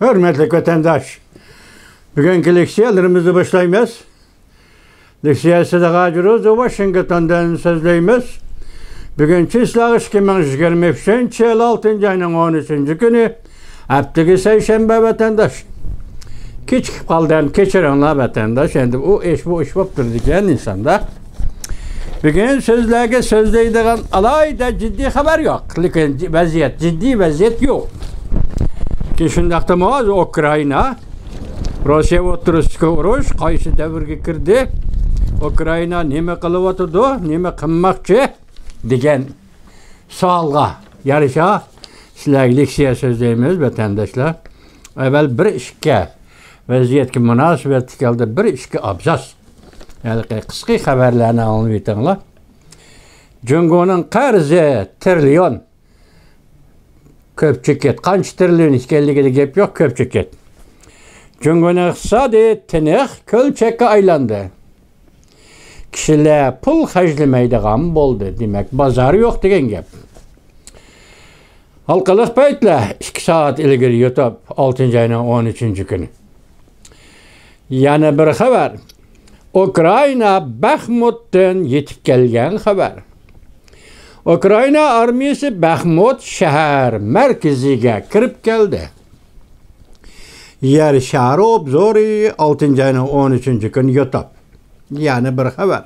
Hürmetli vatandaş, bugünkü leksiyalarımızı başlayımız. Leksiyası da gacırız, Washington'dan sözleyimiz. Bugün çislağış 2023 yıl 6. ayının 13. günü, haftaga seyşembe vatandaş. Keçip kaldım, keçirenler vatandaş. Şimdi bu iş boptur diyen insanda. Bugün sözlerge sözleydiğin alayda ciddi haber yok. Lakin vaziyet, ciddi vaziyet yok. Ki şundaqda mağaz Ukrayna, Rusya oturuski uruş, qaysi davrga kirdi. Ukrayna nima qilyapti, nima qilmoqchi degan savolga yarasha sizlarga leksiya so'zlaymiz vatandoshlar. Avval bir ishga vaziyatga munosabat keldi, bir ishga abzas. Yani qisqa xabarlarni olib o'tinglar. Jungoning qarzi trillion. Köpçük et. Qancha trillion ekanligida gap yo'q, köpçük et. Jungoning iqtisodiy tiniq ko'lchakka aylandi. Kishilar pul xarjlamaydigan bo'ldi. Demak, bozor yo'q degan gap. Halqaliq paytlar 2 soat ilgari yotib 6 ayning 13 kuni. Yana bir xabar. Ukrayna Bakhmutdan yetib kelgan xabar. Ukrayna armiyasi Bakhmut shahar markaziga kirib keldi. Yer shahri obzori 6 ayning 13 kuni yotib. Yani bir xabar.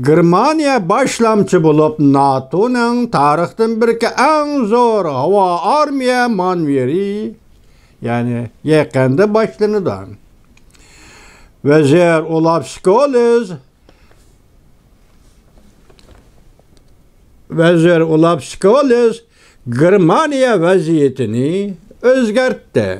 Germaniya boshlamchi bo'lib NATOning tarixdan birga eng zo'r havo armiya manveri, yani yaqinda boshlanadi. Vazir Olaf Scholz Germaniya vaziyetini o'zgartdi.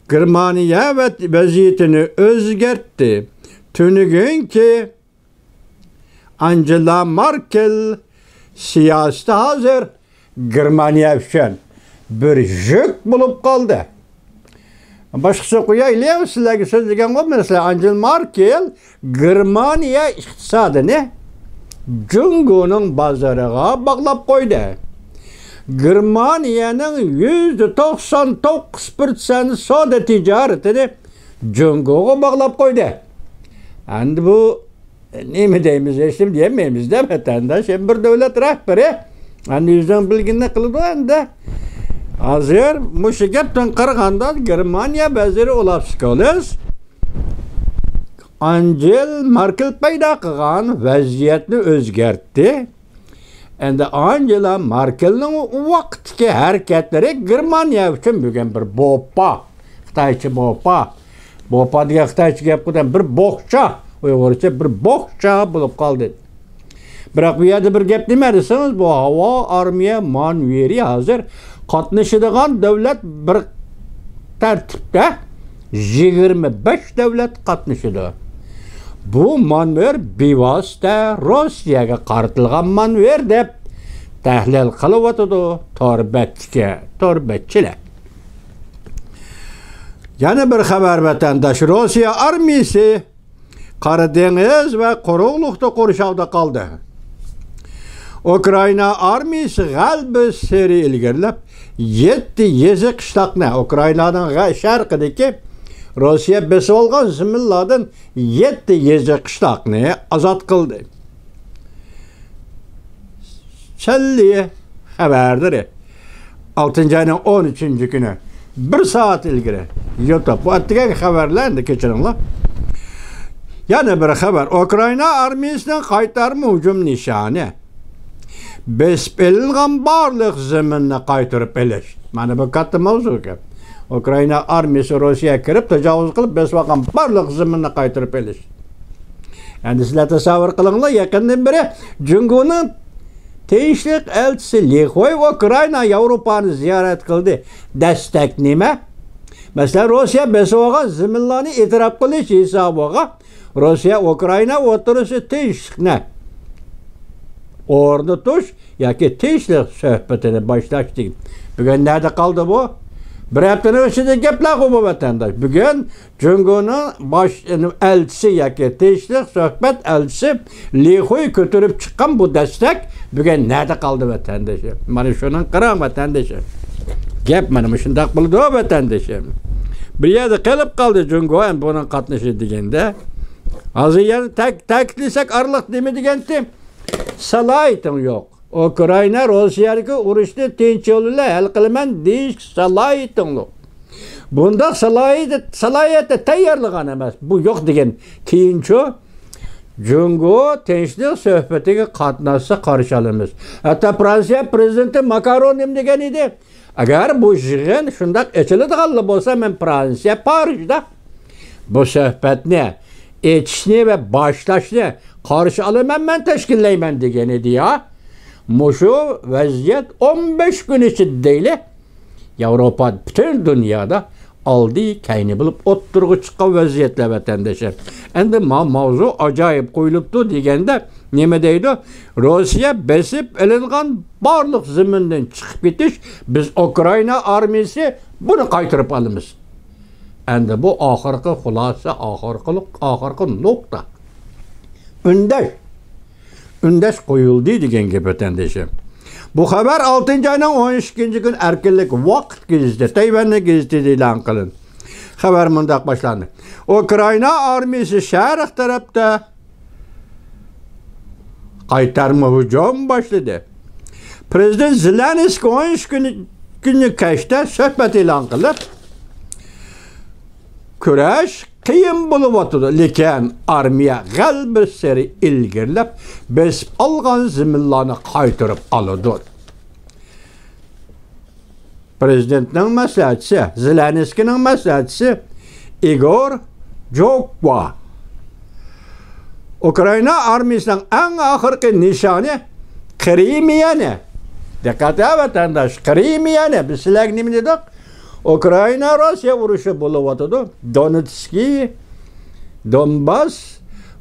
Germaniya vaziyetini o'zgartdi. Tunigunki Angela Merkel siyosati hozir Germaniya uchun bir yuk bo'lib qoldi. Boshqacha qo'yaylik, sizlarga so'zlagan bo'lmaslar. Angela Merkel Germaniya iqtisodini Jungoning bozoriga bog'lab qo'ydi. Germaniyaning %99% savdo tijoratini Jungoga bog'lab qo'ydi. Endi bu nima deymiz, hech kim demaymiz-da vatandosh. Bir davlat rahbari endi o'zidan bilganini qiladi endi. Hozir mushu gapdan qaraganda Germaniya vaziri Olaf Scholz Angela Merkel paydo qilgan vaziyatni o'zgartdi. Endi Angela Merkelning vaqtdagi harakatlari Germaniya uchun bugun bir bo'pa, Xitoycha bo'pa. Bo'pa degan Xitoycha gap qilgan bir bog'cha, Uyg'urcha bir bog'cha bo'lib qoldi. Biroq bu yerda bir gap nima desangiz, bu havo armiya manveri hozir qatnashadigan davlat bir tartibda 25 davlat qatnashadi. Bu manver bevosita Rossiyaga qaratilgan manver deb tahlil qilyotdi torbatchilar. Yana bir xabar vatandosh, Rossiya armiyasi Qora dengiz va quruqlikda qurshovda qoldi. Ukrayna armiyasi g'albi seri ilgarilab 7 yezi qishloqni Ukraynaning sharqidagi Rossiya besib olgan zimminlardan 7 yezi qishloqni ozod qildi. Challi xabardir. 6 ayning 13 kuni 1 soat ilgari YouTube bu atgan xabarlarni kechiringlar. Yana bir xabar. Ukrayna armiyasining qaytarma hujum nishoni. Besib elingan barliq zaminni qaytarib elish. Mana bu katta mavzu gap. Ukrayna armiyasi Rossiyaga kirib tajovuz qilib besib olgan barliq zaminni qaytarib elish. Endi sizlar tasavvur qilinglar, yaqindan beri Jungoning Tinchlik elchisi Lixoy Ukrayna Yevropani ziyorat qildi. Dastak nima? Masalan, Rossiya besib olgan zaminlarni e'tirof qilish hisobiga Rossiya Ukrayna o'tirishi tinchlikni o'rnatish yoki tinchlik suhbatini boshlash degan. Bugun nerda qoldi bu? Bir haftaning ichida gaplar bu vatandosh. Bugun Jungoning bosh elchisi yoki tinchlik suhbat elchisi Lixoy ko'tarib chiqqan bu dastak bugun nerda qoldi vatandosh? Mana shuni qarang vatandosh. Gap mana shundoq bo'ldi vatandoshim. Bir yerda qilib qoldi Jungo ham buni qatnashi deganda. Hozir yana ta'kidlasak arliq nima degandim? Salohiyatım yo'q. Ukraina Rossiyaga urushni tinch yo'lda hal qilaman deyish salohiyatım yo'q. Bunda salohiyatda tayyorlagan emas. Bu yo'q degan. Keyinchi Jungo tinchlik suhbatiga qatnashsa qarshi olamiz. Hatto Fransiya prezidenti Macron nima degan edi? Agar bu yig'in shundoq echiladigan bo'lsa, men Fransiya Parijda bu suhbatni etishni va boshlashni qarshi olaman, men tashkillayman degan edi ya. Mushu vaziyat 15 kun ichida deyli. Yevropa butun dunyoda oldi kayni bo'lib o'ttirg'i chiqqan vaziyatlar vatandoshlar. Endi mavzu ajoyib qo'yilibdi deganda nima deydi? Rossiya besib ilingan barliq zamindan chiqib ketish, biz Ukraina armiyasi buni qaytarib olamiz. Endi bu oxirgi xulosa, oxirgi nuqta. Undash qo'yildi degan gap vatandoshlar. Bu xabar 6-oyning 12-kun erkinlik vaqt gazeti, Tayvanning gazetida e'lon qilindi. Xabar mundaq boshlandi. Ukraina armiyasi sharq tarafda qaytarma hujum boshladi. Prezident Zelenskiy 13 kunlik kashda suhbat e'lon qilib, kurash qiyin bo'lyapti, lekin armiya g'alaba sari ilgirlab, besib olgan zaminlarni qaytarib oladi. Prezidentning maslahatchisi, Zelenskiyning maslahatchisi Igor Jokwa Ukraina armiyasining eng oxirgi nishoni Krimiyani. Diqqat vatandosh, Krimiyani biz sizlarga nima dedik? Ukraina Rossiya urushi bo'lyapti. Donetski, Donbas,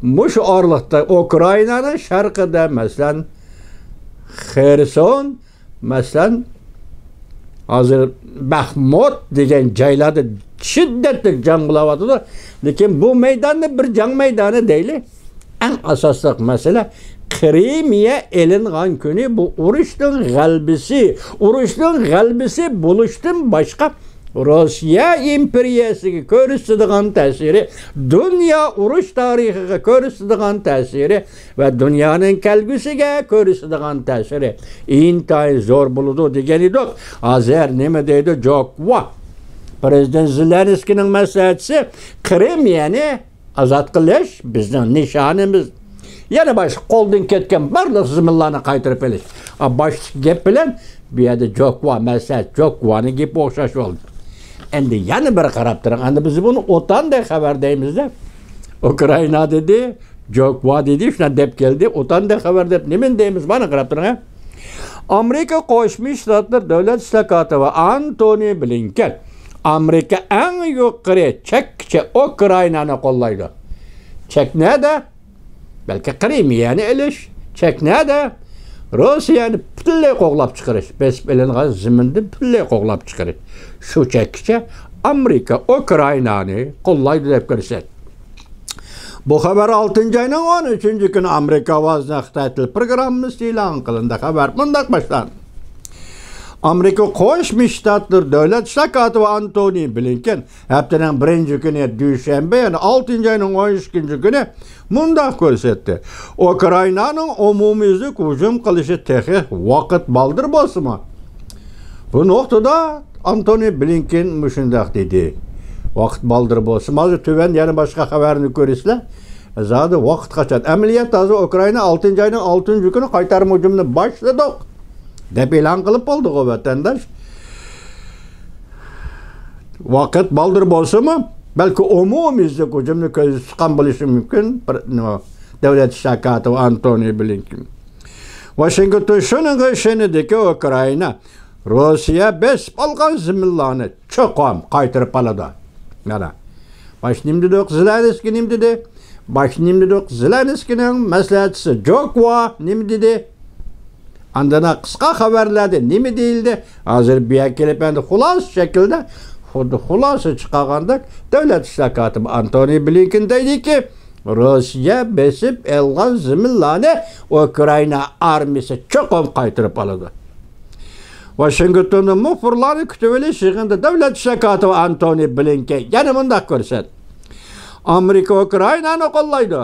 mush orliqda Ukrainaning sharqida, masalan, Xerson, masalan, hozir Bakhmut degan joylarda shiddatli jang bo'lyapti. Lekin bu maydonni bir jang maydoni deyli. Eng asosli masala Krimiya elingan kuni bu urushning g'albisi bo'lishdan boshqa Rossiya imperiyasiga ko'rsatadigan ta'siri, dunyo urush tarixiga ko'rsatadigan ta'siri va dunyoning kelgusiga ko'rsatadigan ta'siri intayin zo'r bo'ladi degan edik. Hozir nima deydi Jokwa? Prezident Zelenskiyning maslahatchisi Krimiyani ozod qilish bizning nishonimiz. Yana boshqa qo'ldan ketgan barliq zaminlarni qaytarib olish. Boshqa gap bilan bu yerda Jokwa maslahat, Jokwani gap o'xshash bo'ldi. Endi yana bir qarab turing. Endi biz buni o'tandek xabar deymizda. Ukraina dedi, Jokwa dedi, shuna deb keldi. O'tandek xabar deb nima deymiz? Mana qarab turing. Amerika Qo'shma Shtatlar davlat ishlar kotibi Antony Blinken Amerika eng yuqori chekcha Ukrainani qo'llaydi. Chek nada? Belki Krimiyani elish, chek nada? Rossiyani butunlay qo'g'lab chiqarish, besib ilingan zaminni butunlay qo'g'lab chiqarish. Shu chekcha Amerika Ukrainani qo'llaydi deb ko'rsatdi. Bu xabar 6-oyning 13-kuni Amerika ovozida Xitoy til programmasi e'lon qilindi. Xabar bunday boshlandi. Amerika Qo'shma Shtatlar davlat ishlar kotibi Antony Blinken haftaning 1-kuni dushanba, ya'ni 6-oyning 13-kuni bunday ko'rsatdi. Ukrainaning umumiylik hujum qilishi texnik vaqt baldir bo'lsa-mi? Bu nuqtada Antony Blinken shunday dedi. Vaqt baldir bo'lsa, hozir tuvan yana boshqa xabarni ko'rsizlar. Zodi vaqt qachon? Amaliyot hozir Ukraina 6-oyning 6-kuni qaytarma hujumni boshladik deb e'lon qilib bo'ldi vatandosh. Vaqt baldir bo'lsa-mi? Balki umumiylik hujumni ko'zga chiqqan bo'lishi mumkin. Davlat ishlar kotibi Antony Blinken. Washington shuningdek Ukraina Rossiya besib olgan zaminlarni cho'qim qaytarib oladi. Mana. Başnimdidoq Zelenskiy nim dedi? Başnimdidoq Zelenskiyning maslahatchisi Jokwa nim dedi? Andana qisqa xabarlarda nima deyildi? Hozir bu yerga kelib endi xulos shaklda xulosa chiqarganda davlat ishlar kotibi Antony Blinken deydiki, Rossiya besib olgan zaminlarni Ukraina armiyasi cho'qim qaytarib oladi. Washington'da muhbirlarni kutib olish yig'inida davlat ishlar kotibi Antony Blinken yana bunday ko'rsatdi. Amerika Ukrainani qo'llaydi.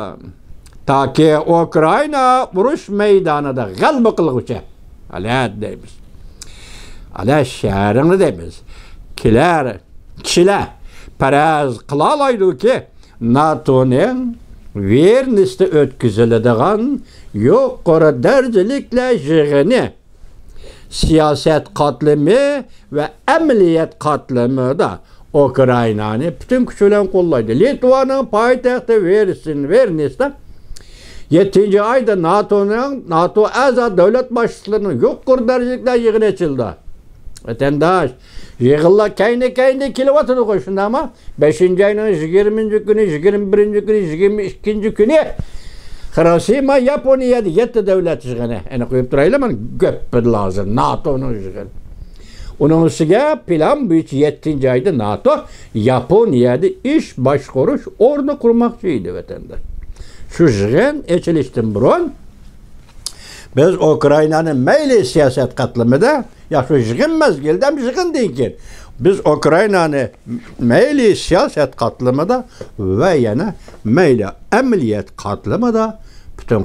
Taki Ukraina urush maydonida g'alaba qilg'uchi. Alat deymiz. Ala şəhərini deymiz. Kişilər pərəz qılalaydı ki, NATO'nun Vernis'te ötküzülediğin yuqori dərəcəliklə yığını siyaset katlimı ve əməliyyat katlimı da Ukrayna'nı bütün küçülen kollaydı. Litva'nın payitahtı Vernis'te 7. ayda NATO azad devlet başçılarının yuqori dərəcəliklə yığını açıldı. Vatandaş yığılla kayni kilovatını koşun ama 5. ayının 20. günü, 21. günü, 22. günü Hiroşima Japonya'da 7 devlet yığını. Yani koyup durayla mı? Göppür lazım. NATO'nun yığını. Onun üstüne plan büyük 7. ayda NATO Japonya'da iş başkuruş ordu kurmakçıydı vatandaş. Şu yığın açılıştın burun biz Ukrayna'nın meyli siyaset katlamında ya şu yığın mezgilden yığın deyken biz Ukrayna'nın meyli siyaset katlamında ve yana meyli əməliyyat katlamında bütün